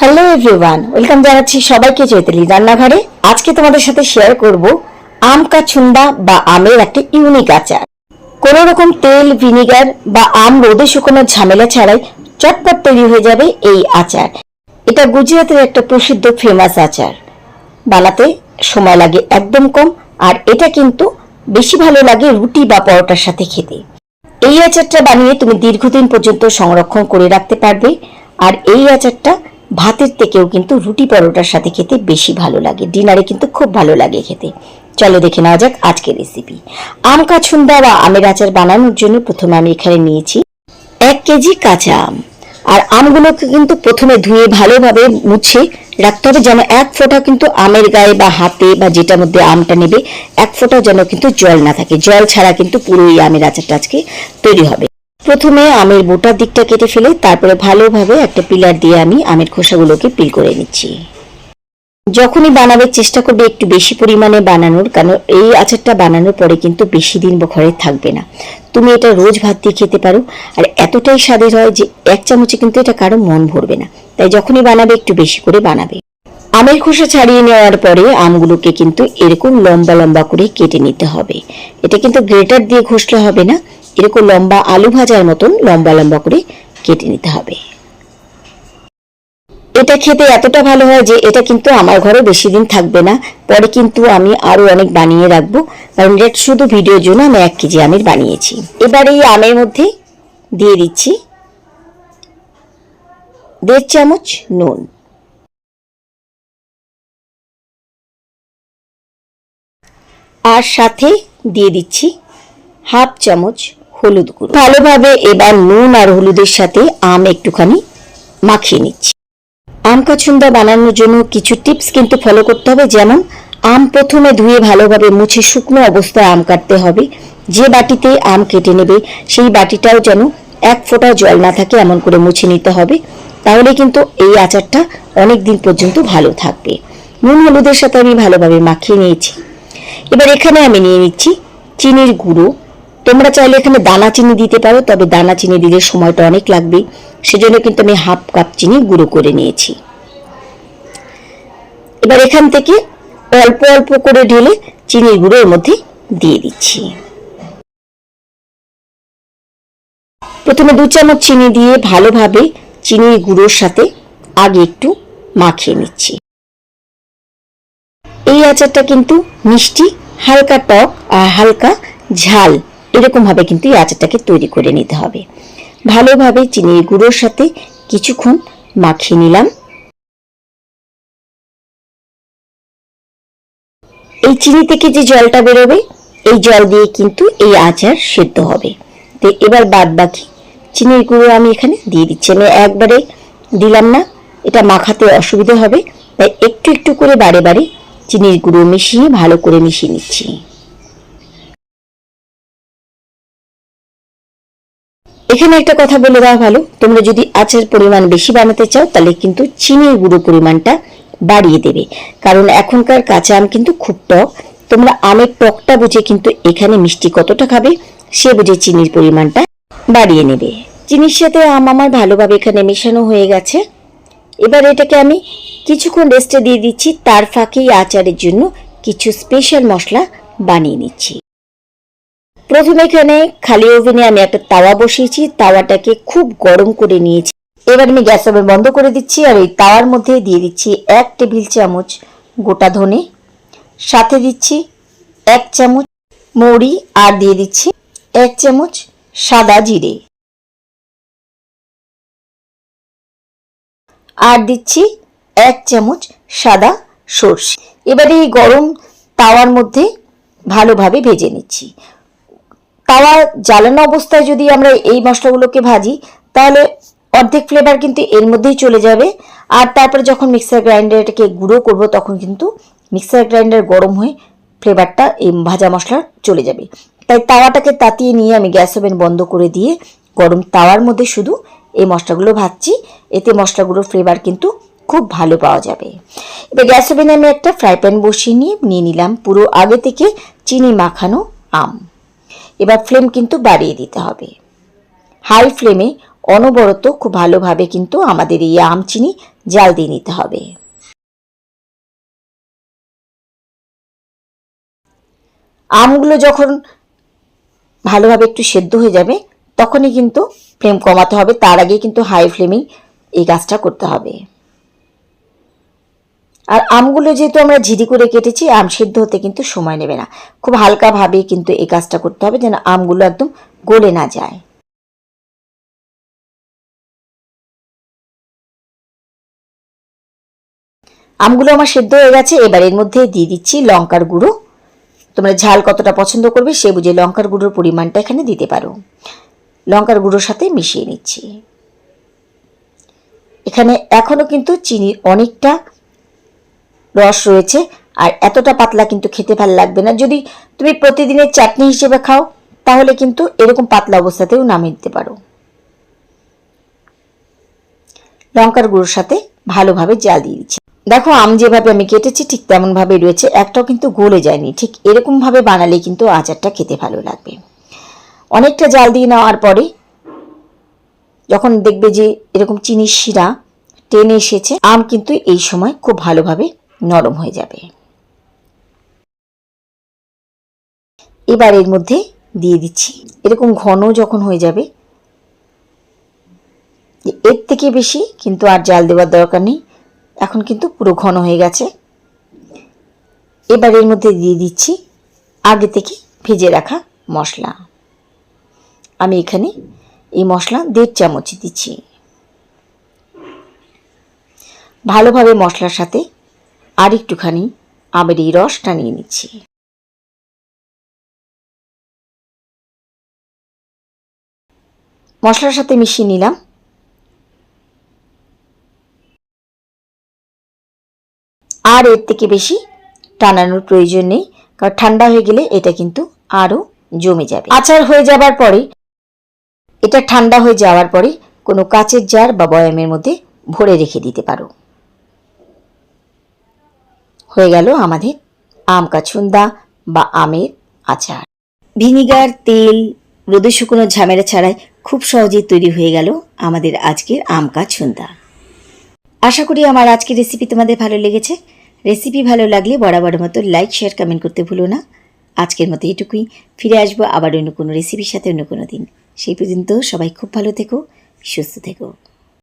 Hello everyone, welcome জানাচ্ছি সবাইকে চৈতালি রান্নাঘরে। আজকে তোমাদের সাথে শেয়ার করব আম কা ছুন্দা বা আমের একটা ইউনিক আচার। কোনো রকম তেল, ভিনিগার বা আম রোদে শুকানোর ঝামেলা ছাড়াই চটপট তৈরি হয়ে যাবে এই আচার। এটা গুজরাটের একটা প্রসিদ্ধ ফেমাস আচার। বানাতে সময় লাগে একদম কম, আর এটা কিন্তু বেশি ভালো লাগে রুটি বা পরোটার সাথে খেতে। এই আচারটা বানিয়ে তুমি দীর্ঘদিন পর্যন্ত সংরক্ষণ করে রাখতে পারবে, আর এই আচারটা ভাতের থেকেও কিন্তু রুটি পরোটার সাথে খেতে বেশি ভালো লাগে, ডিনারে কিন্তু খুব ভালো লাগে খেতে। চলো দেখে নেওয়া যাক আজকের রেসিপি। আম কাছুন্দা বা আমের আচার বানানোর জন্য প্রথমে আমি এখানে নিয়েছি 1 কেজি কাঁচা আম। আর আমগুলোকে কিন্তু প্রথমে ধুয়ে ভালোভাবে মুছে রাখতে হবে, যেন এক ফোঁটা কিন্তু আমের গায়ে বা হাতে বা যেটার মধ্যে আমটা নেবে এক ফোঁটা যেন কিন্তু জল না থাকে। জল ছাড়া কিন্তু পুরো এই আমের আচারটা আজকে তৈরি হবে। প্রথমে আমের বোটার দিকটা কেটে ফেলে তারপরে ভালোভাবে একটা পিলার দিয়ে আমি আমের খোসাগুলোকে পিল করে নিচ্ছি। যখনই বানাবে চেষ্টা করবে একটু বেশি পরিমাণে বানানোর, কারণ এই আচারটা বানানোর পরে কিন্তু বেশি দিন ঘরে থাকবে না। তুমি এটা রোজ ভাত দিয়ে খেতে পারো, আর এতটাই স্বাদের হয় যে 1 চামচে কিন্তু এটা কারো মন ভরবে না। তাই যখনই বানাবে একটু বেশি করে বানাবে। আমের খোসা ছাড়িয়ে নেওয়ার পরে আমগুলোকে কিন্তু এরকম লম্বা লম্বা করে কেটে নিতে হবে। এটা কিন্তু গ্রেটার দিয়ে ঘষলে হবে না, এরকম লম্বা আলু ভাজার মতন লম্বা লম্বা করে কেটে নিতে হবে। এটা খেতে এতটা ভালো হয় যে এটা কিন্তু আমার ঘরে বেশি দিন থাকবে না, পরে কিন্তু আমি আরো অনেক বানিয়ে রাখবো, কারণ এটা শুধু ভিডিওর জন্য আমি 1 কেজি আমের বানিয়েছি। এবার এই আমের মধ্যে দিয়ে দিচ্ছি 1.5 চামচ নুন, আর সাথে দিয়ে দিচ্ছি 1/2 চামচ হলুদ গুঁড়ো। ভালোভাবে এবার নুন আর হলুদের সাথে আম একটুখানি মাখিয়ে নিচ্ছি। আম কাছুন্দা বানানোর জন্য কিছু টিপস কিন্তু ফলো করতে হবে, যেমন আম প্রথমে ধুয়ে ভালোভাবে মুছে শুকনো অবস্থায় আম কাটতে হবে। যে বাটিতে আম কেটে নেবে সেই বাটিটাও যেন এক ফোঁটা জল না থাকে এমন করে মুছে নিতে হবে, তাহলে কিন্তু এই আচারটা অনেক দিন পর্যন্ত ভালো থাকবে। নুন হলুদের সাথে আমি ভালোভাবে মাখিয়ে নিয়েছি। এবার এখানে আমি নিয়ে নিচ্ছি চিনির গুঁড়ো। তোমরা চাইলে এখানে দানা চিনি দিতে পারো, তবে দানা চিনি দিলে সময়টা অনেক লাগবে, সেজন্য কিন্তু আমি 1/2 কাপ চিনি গুঁড়ো করে নিয়েছি। এবার এখান থেকে অল্প অল্প করে ঢেলে চিনির গুঁড়ো এর মধ্যে দিয়ে দিচ্ছি। প্রথমে 2 চামচ চিনি দিয়ে ভালোভাবে চিনির গুঁড়োর সাথে আগে একটু মাখিয়ে নিচ্ছি। এই আচারটা কিন্তু মিষ্টি, হালকা টক আর হালকা ঝাল এরকম ভাবে কিন্তু এই আচারটাকে তৈরি করে নিতে হবে। ভালোভাবে চিনির গুঁড়োর সাথে কিছুক্ষণ মাখিয়ে নিলাম। এই চিনি থেকে যে জলটা বেরোবে এই জল দিয়ে কিন্তু এই আচার সেদ্ধ হবে। তো এবার বাদ বাকি চিনির গুঁড়ো আমি এখানে দিয়ে দিচ্ছি। আমি একবারে দিলাম না, এটা মাখাতে অসুবিধা হবে, তাই একটু একটু করে বারে বারে চিনির গুঁড়ো মিশিয়ে ভালো করে মিশিয়ে নিচ্ছি। এখানে একটা কথা বলে দেওয়া ভালো, তোমরা যদি আচার পরিমাণ বেশি বানাতে চাও তাহলে কিন্তু চিনির গুঁড়ো পরিমাণটা বাড়িয়ে দেবে, কারণ এখনকার কাঁচা আম কিন্তু খুব টক। তোমরা আমের টকটা বুঝে কিন্তু এখানে মিষ্টি কতটা খাবে সে বুঝে চিনির পরিমাণটা বাড়িয়ে নেবে। চিনির সাথে আম আমার ভালোভাবে এখানে মেশানো হয়ে গেছে। এবার এটাকে আমি কিছুক্ষণ রেস্টে দিয়ে দিচ্ছি, তার ফাঁকেই আচারের জন্য কিছু স্পেশাল মশলা বানিয়ে নিচ্ছি। প্রথমে এখানে খালি ওভেনে আমি একটা তাওয়া বসিয়েছি, তাওয়াটাকে খুব গরম করে নিয়েছি। এবার আমি গ্যাস ওভেন বন্ধ করে দিচ্ছি, আর এই তাওয়ার মধ্যে দিয়ে দিচ্ছি 1 টেবিল চামচ গোটা ধনে, সাথে দিচ্ছি 1 চামচ মৌরি, আর দিয়ে দিচ্ছি 1 চামচ সাদা জিরে, আর দিচ্ছি 1 চামচ সাদা সর্ষে। এবারে এই গরম তাওয়ার মধ্যে ভালোভাবে ভেজে নিচ্ছি। তাওয়া জ্বালানো অবস্থায় যদি আমরা এই মশলাগুলোকে ভাজি তাহলে অর্ধেক ফ্লেভার কিন্তু এর মধ্যেই চলে যাবে, আর তারপরে যখন মিক্সার গ্রাইন্ডার এটাকে গুঁড়ো করব তখন কিন্তু মিক্সার গ্রাইন্ডার গরম হয়ে ফ্লেভারটা এই ভাজা মশলার চলে যাবে। তাই তাওয়াটাকে তাতিয়ে নিয়ে আমি গ্যাস ওভেন বন্ধ করে দিয়ে গরম তাওয়ার মধ্যে শুধু এই মশলাগুলো ভাজছি, এতে মশলাগুলোর ফ্লেভার কিন্তু খুব ভালো পাওয়া যাবে। এবার গ্যাস ওভেনে আমি একটা ফ্রাই প্যান বসিয়ে নিয়ে নিলাম পুরো আগে থেকে চিনি মাখানো আম। এবার ফ্লেম কিন্তু বাড়িয়ে দিতে হবে, হাই ফ্লেমে অনবরত খুব ভালোভাবে কিন্তু আমাদের এই আম চিনি জাল দিয়ে নিতে হবে। আমগুলো যখন ভালোভাবে একটু সেদ্ধ হয়ে যাবে তখনই কিন্তু ফ্লেম কমাতে হবে, তার আগে কিন্তু হাই ফ্লেমেই এই কাজটা করতে হবে। আর আমগুলো যেহেতু আমরা ঝিরি করে কেটেছি, আম সেদ্ধ হতে কিন্তু সময় নেবে না, খুব হালকাভাবে কিন্তু এই কাজটা করতে হবে যেন আমগুলো একদম গলে না যায়। আমগুলো আমার সেদ্ধ হয়ে গেছে, এবার এর মধ্যে দিয়ে দিচ্ছি লঙ্কার গুঁড়ো। তোমরা ঝাল কতটা পছন্দ করবে সে বুঝে লঙ্কার গুঁড়োর পরিমাণটা এখানে দিতে পারো। লঙ্কার গুঁড়োর সাথে মিশিয়ে নিচ্ছি। এখানে এখনো কিন্তু চিনির অনেকটা রস রয়েছে, আর এতটা পাতলা কিন্তু খেতে ভালো লাগবে না। যদি তুমি প্রতিদিনের চাটনি হিসেবে খাও তাহলে কিন্তু এরকম পাতলা অবস্থাতেও নামিয়ে দিতে পারো। লঙ্কার গুঁড়োর সাথে ভালোভাবে জাল দিয়ে দিচ্ছি। দেখো আম যেভাবে আমি কেটেছি ঠিক তেমন ভাবে রয়েছে, একটাও কিন্তু গলে যায়নি। ঠিক এরকম ভাবে বানালে কিন্তু আচারটা খেতে ভালো লাগবে। অনেকটা জাল দিয়ে নেওয়ার পরে যখন দেখবে যে এরকম চিনির শিরা টেনে এসেছে, আম কিন্তু এই সময় খুব ভালোভাবে নরম হয়ে যাবে। এবার এর মধ্যে দিয়ে দিচ্ছি, এরকম ঘন যখন হয়ে যাবে, এর থেকে বেশি কিন্তু আর জাল দেওয়ার দরকার নেই, এখন কিন্তু পুরো ঘন হয়ে গেছে। এবার এর মধ্যে দিয়ে দিচ্ছি আগে থেকে ভেজে রাখা মশলা। আমি এখানে এই মশলা 1.5 চামচ দিচ্ছি। ভালোভাবে মশলার সাথে আর একটুখানি আমের এই রসটা নিয়ে নিচ্ছি। মশলার সাথে মিশিয়ে নিলাম। আর এর থেকে বেশি টানানোর প্রয়োজন নেই, কারণ ঠান্ডা হয়ে গেলে এটা কিন্তু আরও জমে যাবে। আচার হয়ে যাবার পরে, এটা ঠান্ডা হয়ে যাওয়ার পরে কোনো কাচের জার বা বয়ামের মধ্যে ভরে রেখে দিতে পারো। হয়ে গেল আমাদের আম কাছুন্দা বা আমের আচার। ভিনিগার, তেল, রোদে শুকনো ঝামেলা ছাড়াই খুব সহজেই তৈরি হয়ে গেল আমাদের আজকের আম কাছুন্দা। আশা করি আমার আজকের রেসিপি তোমাদের ভালো লেগেছে। রেসিপি ভালো লাগলে বরাবর মতো লাইক, শেয়ার, কমেন্ট করতে ভুলো না। আজকের মতো এটুকুই, ফিরে আসবো আবার অন্য কোনো রেসিপির সাথে অন্য কোনো দিন। সেই পর্যন্ত সবাই খুব ভালো থেকো, সুস্থ থেকো।